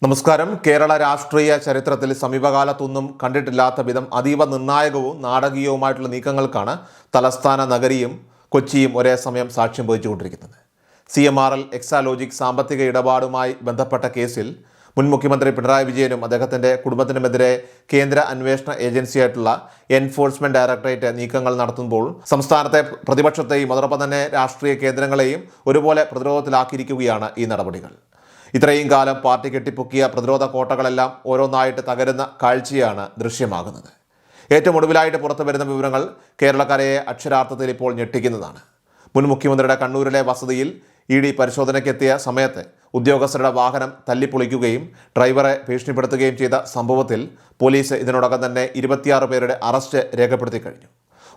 നമസ്കാരം. കേരള രാഷ്ട്രീയ ചരിത്രത്തിൽ സമീപകാലത്തൊന്നും കണ്ടിട്ടില്ലാത്ത വിധം അതീവ നിർണായകവും നാടകീയവുമായിട്ടുള്ള നീക്കങ്ങൾക്കാണ് തലസ്ഥാന നഗരിയും കൊച്ചിയും ഒരേ സമയം സാക്ഷ്യം വഹിച്ചുകൊണ്ടിരിക്കുന്നത്. CMRL എക്സാലോജിക് സാമ്പത്തിക ഇടപാടുമായി ബന്ധപ്പെട്ട കേസിൽ മുൻ മുഖ്യമന്ത്രി പിണറായി വിജയനും അദ്ദേഹത്തിൻ്റെ കുടുംബത്തിനുമെതിരെ കേന്ദ്ര അന്വേഷണ ഏജൻസിയായിട്ടുള്ള എൻഫോഴ്സ്മെന്റ് ഡയറക്ടറേറ്റ് നീക്കങ്ങൾ നടത്തുമ്പോൾ സംസ്ഥാനത്തെ പ്രതിപക്ഷത്തെയും അതോടൊപ്പം തന്നെ രാഷ്ട്രീയ കേന്ദ്രങ്ങളെയും ഒരുപോലെ പ്രതിരോധത്തിലാക്കിയിരിക്കുകയാണ് ഈ നടപടികൾ. ഇത്രയും കാലം പാർട്ടി കെട്ടിപ്പൊക്കിയ പ്രതിരോധ കോട്ടകളെല്ലാം ഓരോന്നായിട്ട് തകരുന്ന കാഴ്ചയാണ് ദൃശ്യമാകുന്നത്. ഏറ്റവും ഒടുവിലായിട്ട് പുറത്തു വരുന്ന വിവരങ്ങൾ കേരളക്കരയെ അക്ഷരാർത്ഥത്തിൽ ഇപ്പോൾ ഞെട്ടിക്കുന്നതാണ്. മുൻ മുഖ്യമന്ത്രിയുടെ കണ്ണൂരിലെ വസതിയിൽ ED പരിശോധനയ്ക്കെത്തിയ സമയത്ത് ഉദ്യോഗസ്ഥരുടെ വാഹനം തല്ലിപ്പൊളിക്കുകയും ഡ്രൈവറെ ഭീഷണിപ്പെടുത്തുകയും ചെയ്ത സംഭവത്തിൽ പോലീസ് ഇതിനോടകം തന്നെ 26 പേരുടെ അറസ്റ്റ് രേഖപ്പെടുത്തി കഴിഞ്ഞു.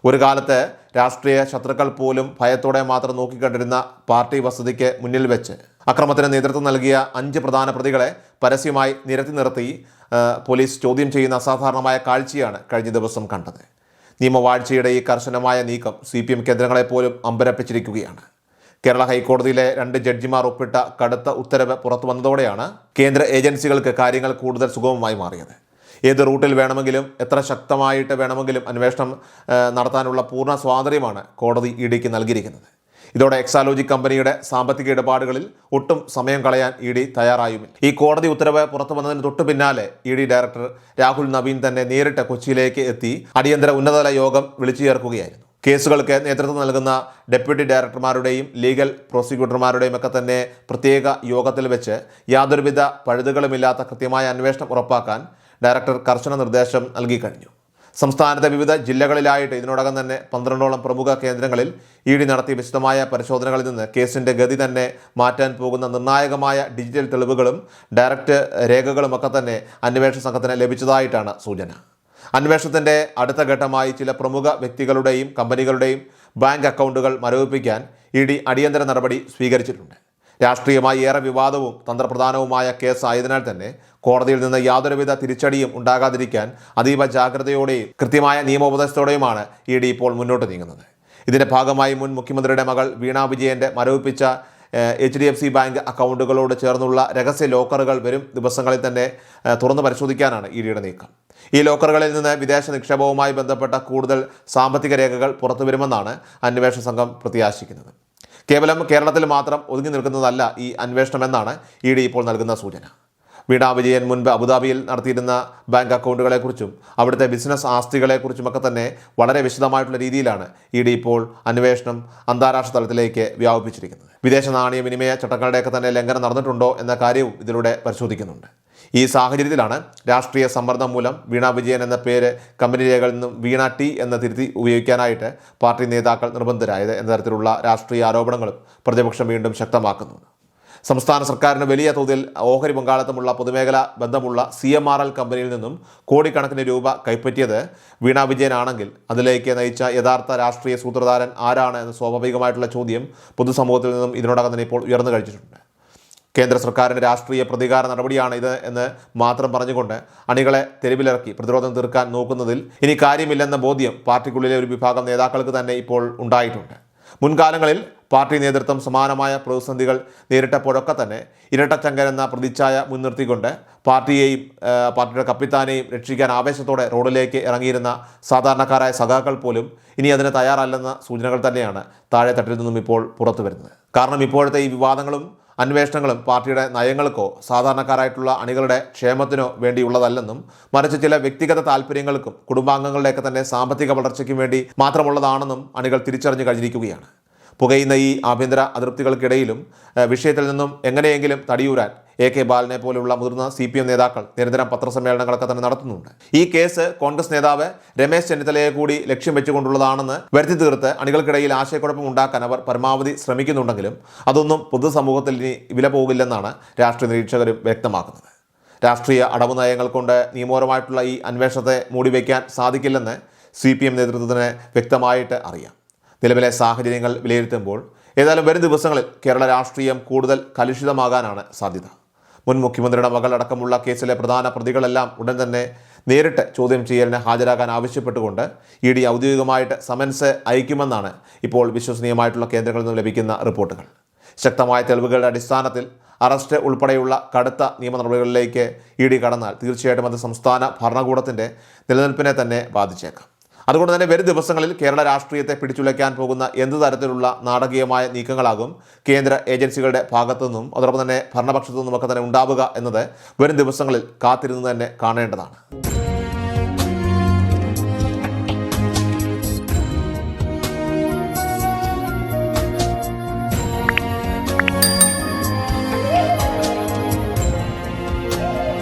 ഒരു കാലത്ത് രാഷ്ട്രീയ ശത്രുക്കൾ പോലും ഭയത്തോടെ മാത്രം നോക്കിക്കണ്ടിരുന്ന പാർട്ടി വസതിക്ക് മുന്നിൽ വെച്ച് അക്രമത്തിന് നേതൃത്വം നൽകിയ 5 പ്രധാന പ്രതികളെ പരസ്യമായി നിരത്തി നിർത്തി പോലീസ് ചോദ്യം ചെയ്യുന്ന അസാധാരണമായ കാഴ്ചയാണ് കഴിഞ്ഞ ദിവസം കണ്ടത്. നിയമവാഴ്ചയുടെ ഈ കർശനമായ നീക്കം CPM കേന്ദ്രങ്ങളെപ്പോലും അമ്പരപ്പിച്ചിരിക്കുകയാണ്. കേരള ഹൈക്കോടതിയിലെ 2 ജഡ്ജിമാർ ഒപ്പിട്ട കടുത്ത ഉത്തരവ് പുറത്തു വന്നതോടെയാണ് കേന്ദ്ര ഏജൻസികൾക്ക് കാര്യങ്ങൾ കൂടുതൽ സുഗമമായി മാറിയത്. ഏത് റൂട്ടിൽ വേണമെങ്കിലും എത്ര ശക്തമായിട്ട് വേണമെങ്കിലും അന്വേഷണം നടത്താനുള്ള പൂർണ്ണ സ്വാതന്ത്ര്യമാണ് കോടതി EDക്ക് നൽകിയിരിക്കുന്നത്. ഇതോടെ എക്സാലോജിക് കമ്പനിയുടെ സാമ്പത്തിക ഇടപാടുകളിൽ ഒട്ടും സമയം കളയാൻ ED തയ്യാറായുമില്ല. ഈ കോടതി ഉത്തരവ് പുറത്തു വന്നതിന് തൊട്ടു പിന്നാലെ ED ഡയറക്ടർ രാഹുൽ നവീൻ തന്നെ നേരിട്ട് കൊച്ചിയിലേക്ക് എത്തി അടിയന്തര ഉന്നതതല യോഗം വിളിച്ചു ചേർക്കുകയായിരുന്നു. കേസുകൾക്ക് നേതൃത്വം നൽകുന്ന ഡെപ്യൂട്ടി ഡയറക്ടർമാരുടെയും ലീഗൽ പ്രോസിക്യൂട്ടർമാരുടെയും ഒക്കെ തന്നെ പ്രത്യേക യോഗത്തിൽ വെച്ച് യാതൊരുവിധ പഴുതുകളുമില്ലാത്ത കൃത്യമായ അന്വേഷണം ഉറപ്പാക്കാൻ ഡയറക്ടർ കർശന നിർദ്ദേശം നൽകി കഴിഞ്ഞു. സംസ്ഥാനത്തെ വിവിധ ജില്ലകളിലായിട്ട് ഇതിനോടകം തന്നെ 12ഓളം പ്രമുഖ കേന്ദ്രങ്ങളിൽ ED നടത്തിയ വിശദമായ പരിശോധനകളിൽ നിന്ന് കേസിൻ്റെ ഗതി തന്നെ മാറ്റാൻ പോകുന്ന നിർണായകമായ ഡിജിറ്റൽ തെളിവുകളും ഡയറക്റ്റ് രേഖകളുമൊക്കെ തന്നെ അന്വേഷണ സംഘത്തിന് ലഭിച്ചതായിട്ടാണ് സൂചന. അന്വേഷണത്തിൻ്റെ അടുത്ത ഘട്ടമായി ചില പ്രമുഖ വ്യക്തികളുടെയും കമ്പനികളുടെയും ബാങ്ക് അക്കൗണ്ടുകൾ മരവിപ്പിക്കാൻ ED അടിയന്തര നടപടി സ്വീകരിച്ചിട്ടുണ്ട്. രാഷ്ട്രീയമായി ഏറെ വിവാദവും തന്ത്രപ്രധാനവുമായ കേസായതിനാൽ തന്നെ കോടതിയിൽ നിന്ന് യാതൊരുവിധ തിരിച്ചടിയും ഉണ്ടാകാതിരിക്കാൻ അതീവ ജാഗ്രതയോടെയും കൃത്യമായ നിയമോപദേശത്തോടെയുമാണ് ED ഇപ്പോൾ മുന്നോട്ട് നീങ്ങുന്നത്. ഇതിൻ്റെ ഭാഗമായി മുൻ മുഖ്യമന്ത്രിയുടെ മകൾ വീണ വിജയൻ്റെ മരവിപ്പിച്ച HDFC ബാങ്ക് അക്കൗണ്ടുകളോട് ചേർന്നുള്ള രഹസ്യ ലോക്കറുകൾ വരും ദിവസങ്ങളിൽ തന്നെ തുറന്നു പരിശോധിക്കാനാണ് EDയുടെ നീക്കം. ഈ ലോക്കറുകളിൽ നിന്ന് വിദേശ നിക്ഷേപവുമായി ബന്ധപ്പെട്ട കൂടുതൽ സാമ്പത്തിക രേഖകൾ പുറത്തു വരുമെന്നാണ് അന്വേഷണ സംഘം പ്രത്യാശിക്കുന്നത്. കേവലം കേരളത്തിൽ മാത്രം ഒതുങ്ങി നിൽക്കുന്നതല്ല ഈ അന്വേഷണം എന്നാണ് ED ഇപ്പോൾ നൽകുന്ന സൂചന. വീണ വിജയൻ മുൻപ് അബുദാബിയിൽ നടത്തിയിരുന്ന ബാങ്ക് അക്കൗണ്ടുകളെക്കുറിച്ചും അവിടുത്തെ ബിസിനസ് ആസ്തികളെക്കുറിച്ചുമൊക്കെ തന്നെ വളരെ വിശദമായിട്ടുള്ള രീതിയിലാണ് ED ഇപ്പോൾ അന്വേഷണം അന്താരാഷ്ട്ര തലത്തിലേക്ക് വ്യാപിപ്പിച്ചിരിക്കുന്നത്. വിദേശ നാണയ വിനിമയ ചട്ടങ്ങളുടെയൊക്കെ തന്നെ ലംഘനം നടന്നിട്ടുണ്ടോ എന്ന കാര്യവും ഇതിലൂടെ പരിശോധിക്കുന്നുണ്ട്. ഈ സാഹചര്യത്തിലാണ് രാഷ്ട്രീയ സമ്മർദ്ദം മൂലം വീണ വിജയൻ എന്ന പേര് കമ്പനി രേഖകളിൽ നിന്നും വീണ ടി എന്ന തിരുത്തി ഉപയോഗിക്കാനായിട്ട് പാർട്ടി നേതാക്കൾ നിർബന്ധരായത് എന്ന തരത്തിലുള്ള രാഷ്ട്രീയ ആരോപണങ്ങളും പ്രതിപക്ഷം വീണ്ടും ശക്തമാക്കുന്നുണ്ട്. സംസ്ഥാന സർക്കാരിന് വലിയ തോതിൽ ഓഹരി പങ്കാളിത്തമുള്ള പൊതുമേഖലാ ബന്ധമുള്ള CMRL കമ്പനിയിൽ നിന്നും കോടിക്കണക്കിന് രൂപ കൈപ്പറ്റിയത് വീണ വിജയനാണെങ്കിൽ അതിലേക്ക് നയിച്ച യഥാർത്ഥ രാഷ്ട്രീയ സൂത്രധാരൻ ആരാണ് എന്ന സ്വാഭാവികമായിട്ടുള്ള ചോദ്യം പൊതുസമൂഹത്തിൽ നിന്നും ഇതിനോടകം തന്നെ ഇപ്പോൾ ഉയർന്നു കഴിച്ചിട്ടുണ്ട്. കേന്ദ്ര സർക്കാരിൻ്റെ രാഷ്ട്രീയ പ്രതികാര നടപടിയാണ് ഇത് എന്ന് മാത്രം പറഞ്ഞുകൊണ്ട് അണികളെ തെരുവിലിറക്കി പ്രതിരോധം തീർക്കാൻ നോക്കുന്നതിൽ ഇനി കാര്യമില്ലെന്ന ബോധ്യം പാർട്ടിക്കുള്ളിലെ ഒരു വിഭാഗം നേതാക്കൾക്ക് തന്നെ ഇപ്പോൾ ഉണ്ടായിട്ടുണ്ട്. മുൻകാലങ്ങളിൽ പാർട്ടി നേതൃത്വം സമാനമായ പ്രതിസന്ധികൾ നേരിട്ടപ്പോഴൊക്കെ തന്നെ ഇരട്ടച്ചങ്കൻ എന്ന പ്രതിച്ഛായ മുൻനിർത്തിക്കൊണ്ട് പാർട്ടിയെയും പാർട്ടിയുടെ കപ്പിത്താനെയും രക്ഷിക്കാൻ ആവേശത്തോടെ റോഡിലേക്ക് ഇറങ്ങിയിരുന്ന സാധാരണക്കാരായ സഖാക്കൾ പോലും ഇനി അതിന് തയ്യാറല്ലെന്ന സൂചനകൾ തന്നെയാണ് താഴെ തട്ടിൽ നിന്നും ഇപ്പോൾ പുറത്തു വരുന്നത്. കാരണം ഇപ്പോഴത്തെ ഈ വിവാദങ്ങളും അന്വേഷണങ്ങളും പാർട്ടിയുടെ നയങ്ങൾക്കോ സാധാരണക്കാരായിട്ടുള്ള അണികളുടെ ക്ഷേമത്തിനോ വേണ്ടിയുള്ളതല്ലെന്നും മറിച്ച് ചില വ്യക്തിഗത താല്പര്യങ്ങൾക്കും കുടുംബാംഗങ്ങളുടെയൊക്കെ തന്നെ സാമ്പത്തിക വളർച്ചയ്ക്കും വേണ്ടി മാത്രമുള്ളതാണെന്നും അണികൾ തിരിച്ചറിഞ്ഞു കഴിഞ്ഞിരിക്കുകയാണ്. പുകയുന്ന ഈ ആഭ്യന്തര അതൃപ്തികൾക്കിടയിലും വിഷയത്തിൽ നിന്നും എങ്ങനെയെങ്കിലും തടിയൂരാൻ AK ബാലനെ പോലുള്ള മുതിർന്ന CPM നേതാക്കൾ നിരന്തരം പത്രസമ്മേളനങ്ങളൊക്കെ തന്നെ നടത്തുന്നുണ്ട്. ഈ കേസ് കോൺഗ്രസ് നേതാവ് രമേശ് ചെന്നിത്തലയെ കൂടി ലക്ഷ്യം വെച്ചുകൊണ്ടുള്ളതാണെന്ന് വരുത്തി തീർത്ത് അണികൾക്കിടയിൽ ആശയക്കുഴപ്പം ഉണ്ടാക്കാൻ അവർ പരമാവധി ശ്രമിക്കുന്നുണ്ടെങ്കിലും അതൊന്നും പൊതുസമൂഹത്തിൽ ഇനി വില പോകില്ലെന്നാണ് രാഷ്ട്രീയ നിരീക്ഷകരും വ്യക്തമാക്കുന്നത്. രാഷ്ട്രീയ അടവ് നയങ്ങൾ കൊണ്ട് നിയമപരമായിട്ടുള്ള ഈ അന്വേഷണത്തെ മൂടിവെക്കാൻ സാധിക്കില്ലെന്ന് CPM നേതൃത്വത്തിന് വ്യക്തമായിട്ട് അറിയാം. നിലവിലെ സാഹചര്യങ്ങൾ വിലയിരുത്തുമ്പോൾ ഏതായാലും വരും ദിവസങ്ങളിൽ കേരള രാഷ്ട്രീയം കൂടുതൽ കലുഷിതമാകാനാണ് സാധ്യത. മുൻ മുഖ്യമന്ത്രിയുടെ മകൾ അടക്കമുള്ള കേസിലെ പ്രധാന പ്രതികളെല്ലാം ഉടൻ തന്നെ നേരിട്ട് ചോദ്യം ചെയ്യലിന് ഹാജരാകാൻ ആവശ്യപ്പെട്ടുകൊണ്ട് ED ഔദ്യോഗികമായിട്ട് സമൻസ് അയക്കുമെന്നാണ് ഇപ്പോൾ വിശ്വസനീയമായിട്ടുള്ള കേന്ദ്രങ്ങളിൽ നിന്നും ലഭിക്കുന്ന റിപ്പോർട്ടുകൾ. ശക്തമായ തെളിവുകളുടെ അടിസ്ഥാനത്തിൽ അറസ്റ്റ് ഉൾപ്പെടെയുള്ള കടുത്ത നിയമ നടപടികളിലേക്ക് ഇ ഡി കടന്നാൽ തീർച്ചയായിട്ടും അത് സംസ്ഥാന ഭരണകൂടത്തിൻ്റെ നിലനിൽപ്പിനെ തന്നെ ബാധിച്ചേക്കാം. അതുകൊണ്ട് തന്നെ വരും ദിവസങ്ങളിൽ കേരള രാഷ്ട്രീയത്തെ പിടിച്ചുലയ്ക്കാൻ പോകുന്ന എന്ത് തരത്തിലുള്ള നാടകീയമായ നീക്കങ്ങളാകും കേന്ദ്ര ഏജൻസികളുടെ ഭാഗത്തു നിന്നും അതോടൊപ്പം തന്നെ ഭരണപക്ഷത്തു നിന്നുമൊക്കെ തന്നെ ഉണ്ടാവുക എന്നത് വരും ദിവസങ്ങളിൽ കാത്തിരുന്ന് തന്നെ കാണേണ്ടതാണ്.